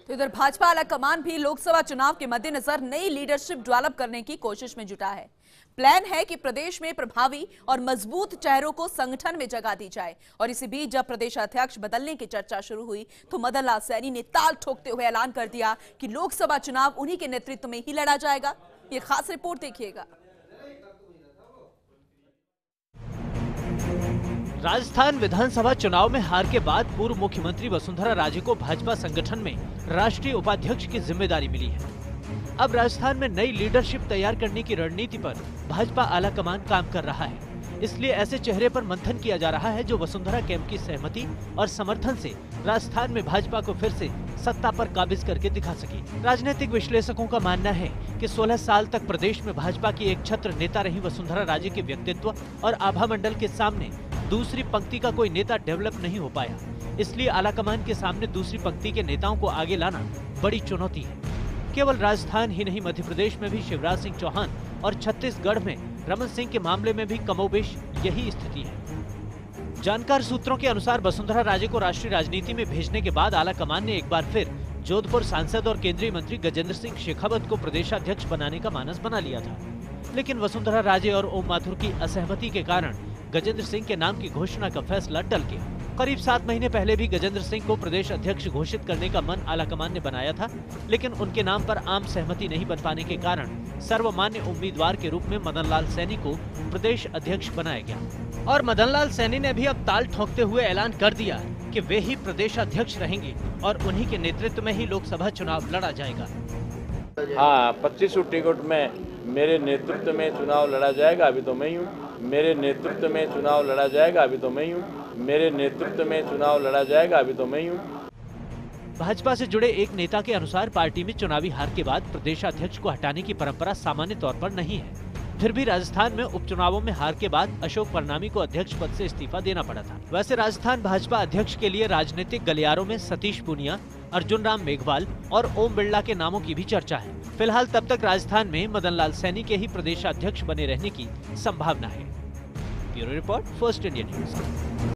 तो इधर भाजपा आलाकमान भी लोकसभा चुनाव के मद्देनजर नई लीडरशिप डेवलप करने की कोशिश में जुटा है। प्लान है कि प्रदेश में प्रभावी और मजबूत चेहरों को संगठन में जगह दी जाए। और इसी बीच जब प्रदेश अध्यक्ष बदलने की चर्चा शुरू हुई तो मदन लाल सैनी ने ताल ठोकते हुए ऐलान कर दिया कि लोकसभा चुनाव उन्हीं के नेतृत्व में ही लड़ा जाएगा। ये खास रिपोर्ट देखिएगा। राजस्थान विधानसभा चुनाव में हार के बाद पूर्व मुख्यमंत्री वसुंधरा राजे को भाजपा संगठन में राष्ट्रीय उपाध्यक्ष की जिम्मेदारी मिली है। अब राजस्थान में नई लीडरशिप तैयार करने की रणनीति पर भाजपा आलाकमान काम कर रहा है। इसलिए ऐसे चेहरे पर मंथन किया जा रहा है जो वसुंधरा कैंप की सहमति और समर्थन से राजस्थान में भाजपा को फिर से सत्ता पर काबिज करके दिखा सके। राजनीतिक विश्लेषकों का मानना है कि 16 साल तक प्रदेश में भाजपा की एक छत्र नेता रही वसुंधरा राजे के व्यक्तित्व और आभा मंडल के सामने दूसरी पंक्ति का कोई नेता डेवलप नहीं हो पाया। इसलिए आलाकमान के सामने दूसरी पंक्ति के नेताओं को आगे लाना बड़ी चुनौती है। केवल राजस्थान ही नहीं, मध्य प्रदेश में भी शिवराज सिंह चौहान और छत्तीसगढ़ में रमन सिंह के मामले में भी कमोबेश यही स्थिति है। जानकार सूत्रों के अनुसार वसुंधरा राजे को राष्ट्रीय राजनीति में भेजने के बाद आलाकमान ने एक बार फिर जोधपुर सांसद और केंद्रीय मंत्री गजेंद्र सिंह शेखावत को प्रदेशाध्यक्ष बनाने का मानस बना लिया था। लेकिन वसुंधरा राजे और ओम माथुर की असहमति के कारण गजेंद्र सिंह के नाम की घोषणा का फैसला टल गया। करीब 7 महीने पहले भी गजेंद्र सिंह को प्रदेश अध्यक्ष घोषित करने का मन आलाकमान ने बनाया था, लेकिन उनके नाम पर आम सहमति नहीं बन पाने के कारण सर्वमान्य उम्मीदवार के रूप में मदन लाल सैनी को प्रदेश अध्यक्ष बनाया गया। और मदन लाल सैनी ने भी अब ताल ठोकते हुए ऐलान कर दिया कि वे ही प्रदेश अध्यक्ष रहेंगे और उन्हीं के नेतृत्व में ही लोकसभा चुनाव लड़ा जाएगा। हाँ, 25 टिकट में मेरे नेतृत्व में चुनाव लड़ा जाएगा, अभी तो मैं ही हूँ। मेरे नेतृत्व में चुनाव लड़ा जाएगा, अभी तो मैं ही हूँ। मेरे नेतृत्व में चुनाव लड़ा जाएगा, अभी तो मैं ही हूँ। भाजपा से जुड़े एक नेता के अनुसार पार्टी में चुनावी हार के बाद प्रदेशाध्यक्ष को हटाने की परंपरा सामान्य तौर पर नहीं है। फिर भी राजस्थान में उपचुनावों में हार के बाद अशोक परनामी को अध्यक्ष पद से इस्तीफा देना पड़ा था। वैसे राजस्थान भाजपा अध्यक्ष के लिए राजनीतिक गलियारों में सतीश पूनिया, अर्जुन राम मेघवाल और ओम बिरला के नामों की भी चर्चा है। फिलहाल तब तक राजस्थान में मदन लाल सैनी के ही प्रदेशाध्यक्ष बने रहने की संभावना है। Bureau report, first India news.